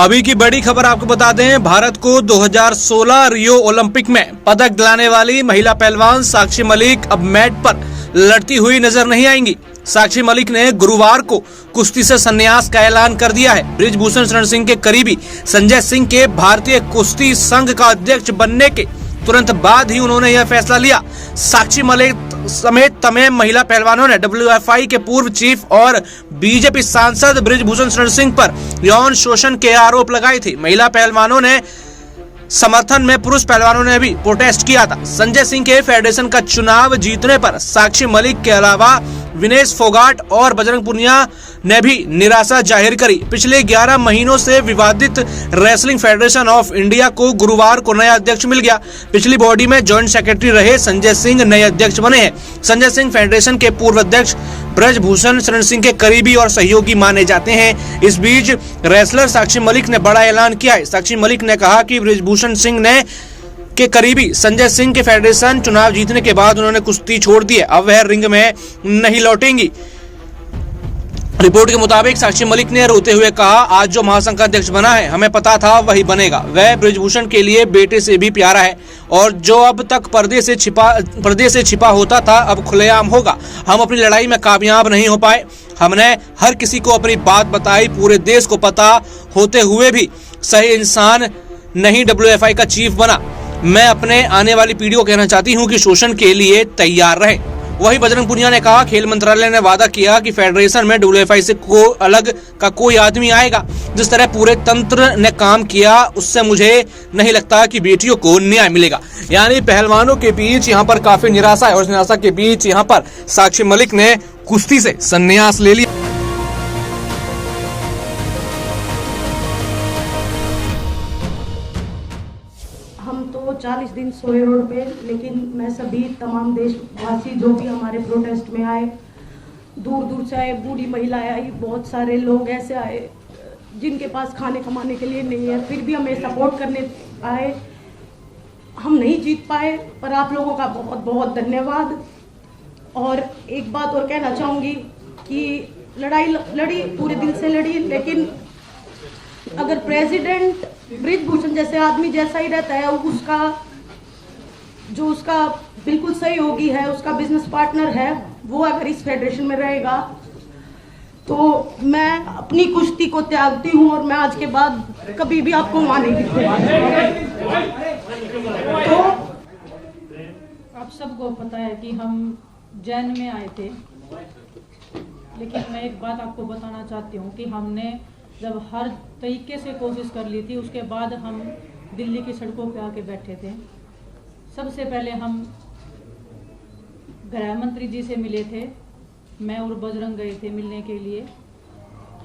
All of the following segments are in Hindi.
अभी की बड़ी खबर आपको बता दें, भारत को 2016 रियो ओलंपिक में पदक दिलाने वाली महिला पहलवान साक्षी मलिक अब मैट पर लड़ती हुई नजर नहीं आएंगी। साक्षी मलिक ने गुरुवार को कुश्ती से संन्यास का ऐलान कर दिया है। बृजभूषण शरण सिंह के करीबी संजय सिंह के भारतीय कुश्ती संघ का अध्यक्ष बनने के तुरंत बाद ही उन्होंने यह फैसला लिया। साक्षी मलिक समेत तमाम महिला पहलवानों ने WFI के पूर्व चीफ और बीजेपी सांसद बृजभूषण शरण सिंह पर यौन शोषण के आरोप लगाए थे। महिला पहलवानों ने समर्थन में पुरुष पहलवानों ने भी प्रोटेस्ट किया था। संजय सिंह के फेडरेशन का चुनाव जीतने पर साक्षी मलिक के अलावा विनेश फोगाट और बजरंग पुनिया ने भी निराशा जाहिर करी। पिछले 11 महीनों से विवादित रेसलिंग फेडरेशन ऑफ इंडिया को गुरुवार को नया अध्यक्ष मिल गया। पिछली बॉडी में जॉइंट सेक्रेटरी रहे संजय सिंह नए अध्यक्ष बने हैं। संजय सिंह फेडरेशन के पूर्व अध्यक्ष बृजभूषण शरण सिंह के करीबी और सहयोगी माने जाते हैं। इस बीच रेसलर साक्षी मलिक ने बड़ा ऐलान किया है। साक्षी मलिक ने कहा कि बृजभूषण सिंह ने के करीबी संजय सिंह के फेडरेशन चुनाव जीतने के बाद उन्होंने कुश्ती छोड़ दी है। अब वह रिंग में नहीं लौटेंगी। रिपोर्ट के मुताबिक साक्षी मलिक ने रोते हुए कहा, आज जो महासंघ का अध्यक्ष बना है हमें पता था वही बनेगा। वह बृजभूषण के लिए बेटे से भी प्यारा है और जो अब तक पर्दे से छिपा होता था अब खुलेआम होगा। हम अपनी लड़ाई में कामयाब नहीं हो पाए। हमने हर किसी को अपनी बात बताई। पूरे देश को पता होते हुए भी सही इंसान नहीं WFI का चीफ बना। मैं अपने आने वाली पीढ़ी को कहना चाहती हूं कि शोषण के लिए तैयार रहें। वहीं बजरंग पुनिया ने कहा, खेल मंत्रालय ने वादा किया कि फेडरेशन में WFI से अलग का कोई आदमी आएगा। जिस तरह पूरे तंत्र ने काम किया उससे मुझे नहीं लगता कि बेटियों को न्याय मिलेगा। यानी पहलवानों के बीच यहाँ पर काफी निराशा है और निराशा के बीच यहाँ पर साक्षी मलिक ने कुश्ती से संन्यास ले लिया। हम तो 40 दिन सोए रोड पे, लेकिन मैं सभी तमाम देशवासी जो भी हमारे प्रोटेस्ट में आए, दूर दूर से आए, बूढ़ी महिलाएं आई, बहुत सारे लोग ऐसे आए जिनके पास खाने कमाने के लिए नहीं है, फिर भी हमें सपोर्ट करने आए। हम नहीं जीत पाए पर आप लोगों का बहुत बहुत धन्यवाद। और एक बात और कहना चाहूँगी कि लड़ाई लड़ी, पूरे दिल से लड़ी, लेकिन अगर प्रेसिडेंट बृजभूषण जैसे आदमी जैसा ही रहता है, उसका बिल्कुल सहयोगी है, उसका बिजनेस पार्टनर है, वो अगर इस फेडरेशन में रहेगा तो मैं अपनी कुश्ती को त्यागती हूँ और मैं आज के बाद कभी भी आपको वहां नहीं दिखूंगा। तो आप सबको पता है कि हम जैन में आए थे, लेकिन मैं एक बात आपको बताना चाहती हूँ कि हमने जब हर तरीके से कोशिश कर ली थी, उसके बाद हम दिल्ली की सड़कों पे आके बैठे थे। सबसे पहले हम गृह मंत्री जी से मिले थे, मैं और बजरंग गए थे मिलने के लिए।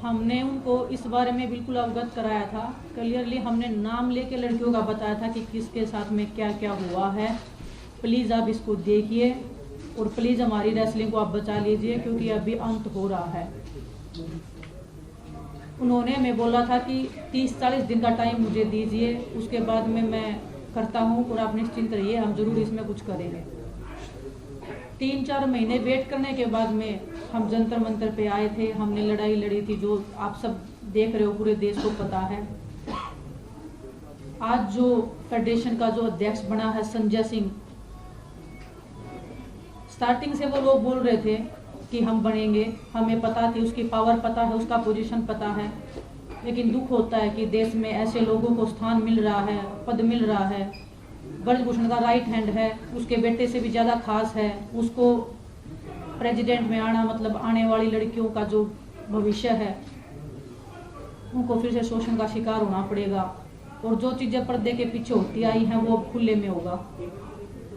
हमने उनको इस बारे में बिल्कुल अवगत कराया था, क्लियरली हमने नाम लेके लड़कियों का बताया था कि किसके साथ में क्या क्या हुआ है। प्लीज़ आप इसको देखिए और प्लीज़ हमारी रेसलिंग को आप बचा लीजिए, क्योंकि अभी अंत हो रहा है। उन्होंने हमें बोला था कि 30-40 दिन का टाइम मुझे दीजिए, उसके बाद में मैं करता हूँ और आप निश्चिंत रहिए, हम जरूर इसमें कुछ करेंगे। 3-4 महीने वेट करने के बाद में हम जंतर मंतर पे आए थे। हमने लड़ाई लड़ी थी, जो आप सब देख रहे हो, पूरे देश को पता है। आज जो फेडरेशन का जो अध्यक्ष बना है संजय सिंह, स्टार्टिंग से वो लोग बोल रहे थे कि हम बनेंगे, हमें पता थी, उसकी पावर पता है, उसका पोजीशन पता है, लेकिन दुख होता है कि देश में ऐसे लोगों को स्थान मिल रहा है, पद मिल रहा है। बृजभूषण का राइट हैंड है, उसके बेटे से भी ज़्यादा खास है, उसको प्रेसिडेंट में आना मतलब आने वाली लड़कियों का जो भविष्य है उनको फिर से शोषण का शिकार होना पड़ेगा, और जो चीज़ें पर्दे के पीछे होती आई हैं वो अब खुले में होगा।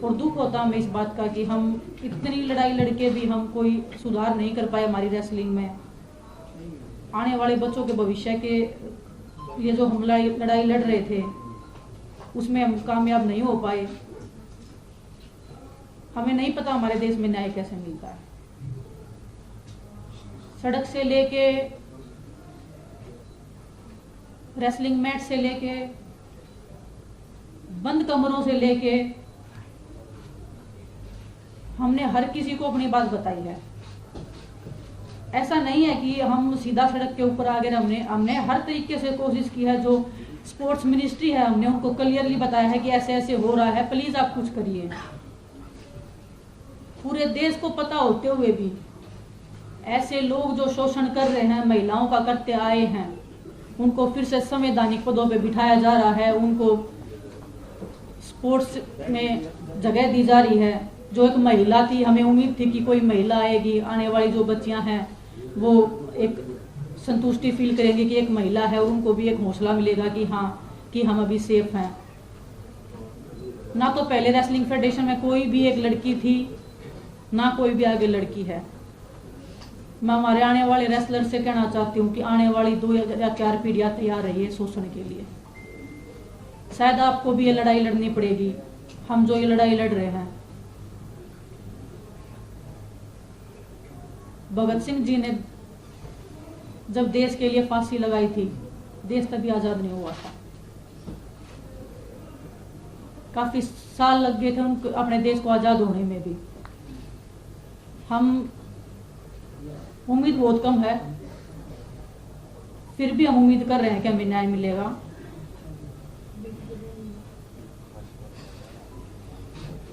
और दुख होता हमें इस बात का कि हम इतनी लड़ाई लड़के भी हम कोई सुधार नहीं कर पाए हमारी रेसलिंग में। आने वाले बच्चों के भविष्य के लिए जो हम लड़ाई लड़ रहे थे उसमें हम कामयाब नहीं हो पाए। हमें नहीं पता हमारे देश में न्याय कैसे मिलता है। सड़क से लेके रेसलिंग मैट से लेके बंद कमरों से लेके हमने हर किसी को अपनी बात बताई है। ऐसा नहीं है कि हम सीधा सड़क के ऊपर आ गए। हमने हर तरीके से कोशिश की है। जो स्पोर्ट्स मिनिस्ट्री है, हमने उनको क्लियरली बताया है कि ऐसे ऐसे हो रहा है, प्लीज आप कुछ करिए। पूरे देश को पता होते हुए भी ऐसे लोग जो शोषण कर रहे हैं, महिलाओं का करते आए हैं, उनको फिर से संवैधानिक पदों पे बिठाया जा रहा है, उनको स्पोर्ट्स में जगह दी जा रही है। जो एक महिला थी, हमें उम्मीद थी कि कोई महिला आएगी, आने वाली जो बच्चियां हैं वो एक संतुष्टि फील करेंगे कि एक महिला है, और उनको भी एक हौसला मिलेगा कि हाँ कि हम अभी सेफ हैं। ना तो पहले रेसलिंग फेडरेशन में कोई भी एक लड़की थी, ना कोई भी आगे लड़की है। मैं हमारे आने वाले रेसलर से कहना चाहती हूँ कि आने वाली 2 या 4 पीढ़ियां तैयार रहिए शोषण के लिए। शायद आपको भी ये लड़ाई लड़नी पड़ेगी, हम जो ये लड़ाई लड़ रहे हैं। भगत सिंह जी ने जब देश के लिए फांसी लगाई थी, देश तभी आजाद नहीं हुआ था। काफी साल लग गए थे उनको अपने देश को आजाद होने में भी। हम उम्मीद बहुत कम है, फिर भी हम उम्मीद कर रहे हैं कि हमें न्याय मिलेगा।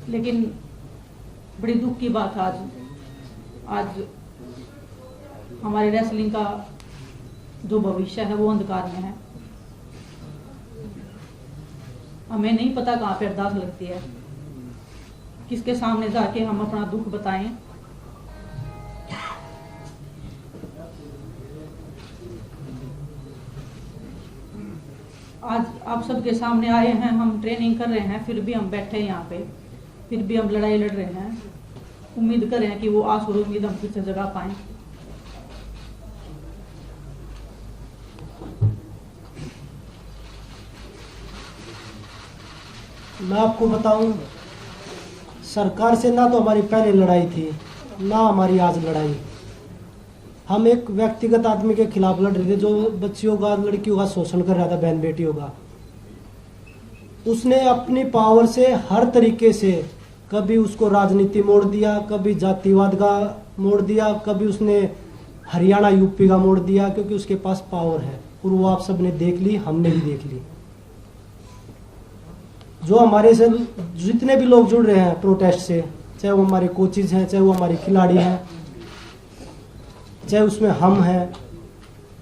लेकिन बड़ी दुख की बात है, आज हमारे रेसलिंग का जो भविष्य है वो अंधकार में है। हमें नहीं पता कहाँ पे अरदास लगती है, किसके सामने जाके हम अपना दुख बताएं। आज आप सबके सामने आए हैं, हम ट्रेनिंग कर रहे हैं, फिर भी हम बैठे हैं यहाँ पे, फिर भी हम लड़ाई लड़ रहे हैं। उम्मीद कर रहे हैं कि वो आस और उम्मीद हम फिर से जगा पाएं। मैं आपको बताऊं, सरकार से ना तो हमारी पहले लड़ाई थी, ना हमारी आज लड़ाई। हम एक व्यक्तिगत आदमी के खिलाफ लड़ रहे थे जो बच्चियों का, लड़कियों का शोषण कर रहा था, बहन बेटियों का। उसने अपनी पावर से हर तरीके से, कभी उसको राजनीति मोड़ दिया, कभी जातिवाद का मोड़ दिया, कभी उसने हरियाणा यूपी का मोड़ दिया, क्योंकि उसके पास पावर है। और वो आप सब ने देख ली, हमने भी देख ली। जो हमारे से जितने भी लोग जुड़ रहे हैं प्रोटेस्ट से, चाहे वो हमारे कोचिज हैं, चाहे वो हमारे खिलाड़ी हैं, चाहे उसमें हम हैं,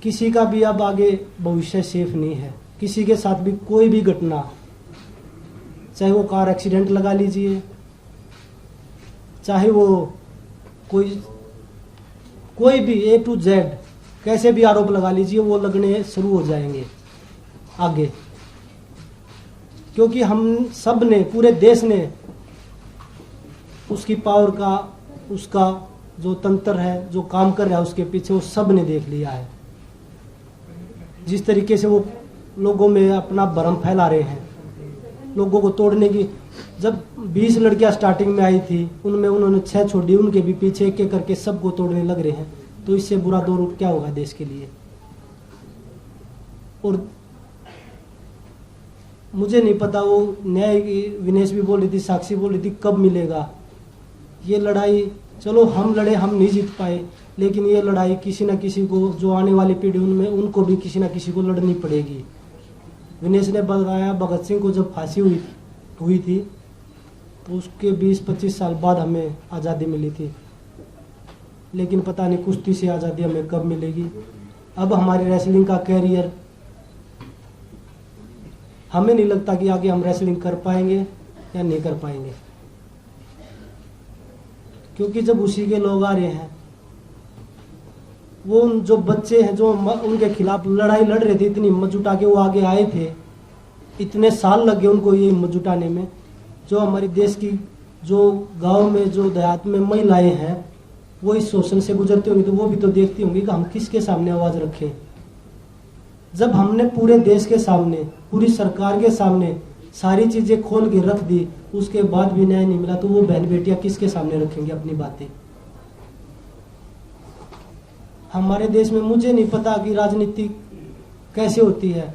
किसी का भी अब आगे भविष्य सेफ नहीं है। किसी के साथ भी कोई भी घटना, चाहे वो कार एक्सीडेंट लगा लीजिए, चाहे वो कोई भी A to Z कैसे भी आरोप लगा लीजिए, वो लगने शुरू हो जाएंगे आगे। क्योंकि हम सब ने, पूरे देश ने उसकी पावर का, उसका जो तंत्र है, जो काम कर रहा है उसके पीछे, वो सब ने देख लिया है। जिस तरीके से वो लोगों में अपना भ्रम फैला रहे हैं, लोगों को तोड़ने की। जब 20 लड़कियां स्टार्टिंग में आई थी, उनमें उन्होंने 6 छोड़ दी, उनके भी पीछे एक एक करके सबको तोड़ने लग रहे हैं। तो इससे बुरा दौर क्या होगा देश के लिए। और मुझे नहीं पता, वो न्याय, विनेश भी बोल रही थी, साक्षी बोल रही थी, कब मिलेगा ये लड़ाई। चलो हम लड़े, हम नहीं जीत पाए, लेकिन ये लड़ाई किसी न किसी को, जो आने वाली पीढ़ी उनमें, उनको भी किसी न किसी को लड़नी पड़ेगी। विनेश ने बताया, भगत सिंह को जब फांसी हुई थी तो उसके 20-25 साल बाद हमें आज़ादी मिली थी। लेकिन पता नहीं कुश्ती से आज़ादी हमें कब मिलेगी। अब हमारी रेसलिंग का कैरियर, हमें नहीं लगता कि आगे हम रेसलिंग कर पाएंगे या नहीं कर पाएंगे। क्योंकि जब उसी के लोग आ रहे हैं, वो जो बच्चे हैं जो उनके खिलाफ लड़ाई लड़ रहे थे, इतनी हिम्मत जुटा के वो आगे आए थे, इतने साल लग गए उनको ये हिम्मत जुटाने में। जो हमारे देश की, जो गांव में, जो देहात में महिलाएं हैं, वो इस शोषण से गुजरती होंगी, तो वो भी तो देखती होंगी कि हम किसके सामने आवाज रखें। जब हमने पूरे देश के सामने, पूरी सरकार के सामने सारी चीजें खोल के रख दी, उसके बाद भी न्याय नहीं मिला, तो वो बहन बेटियां किसके सामने रखेंगे अपनी बातें। हमारे देश में मुझे नहीं पता कि राजनीति कैसे होती है,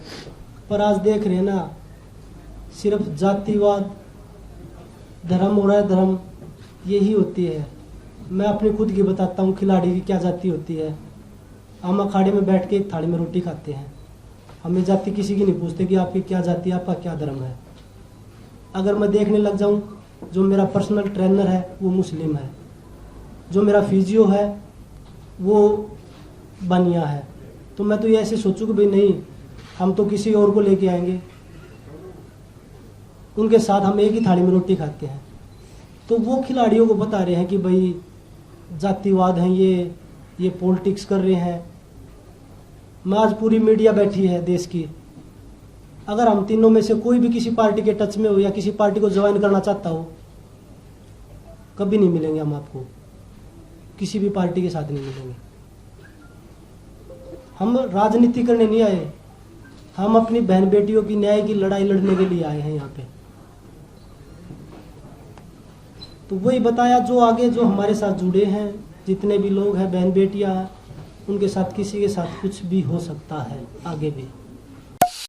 पर आज देख रहे हैं ना, सिर्फ जातिवाद, धर्म हो रहा है, धर्म यही होती है। मैं अपनी खुद की बताता हूँ, खिलाड़ी की क्या जाति होती है। हम अखाड़े में बैठ के एक थाली में रोटी खाते हैं, हमें जाति किसी की नहीं पूछते कि आपकी क्या जाति है, आपका क्या धर्म है। अगर मैं देखने लग जाऊं, जो मेरा पर्सनल ट्रेनर है वो मुस्लिम है, जो मेरा फिजियो है वो बनिया है, तो मैं तो ये ऐसे सोचूं कि भाई नहीं, हम तो किसी और को लेके आएंगे, उनके साथ हम एक ही थाली में रोटी खाते हैं। तो वो खिलाड़ियों को बता रहे हैं कि भाई जातिवाद है, ये पॉलिटिक्स कर रहे हैं। मैं आज पूरी मीडिया बैठी है देश की, अगर हम तीनों में से कोई भी किसी पार्टी के टच में हो या किसी पार्टी को ज्वाइन करना चाहता हो, कभी नहीं मिलेंगे हम आपको, किसी भी पार्टी के साथ नहीं मिलेंगे। हम राजनीति करने नहीं आए, हम अपनी बहन बेटियों की न्याय की लड़ाई लड़ने के लिए आए हैं यहाँ पे। तो वही बताया, जो आगे जो हमारे साथ जुड़े हैं जितने भी लोग हैं, बहन बेटियां, उनके साथ किसी के साथ कुछ भी हो सकता है आगे भी।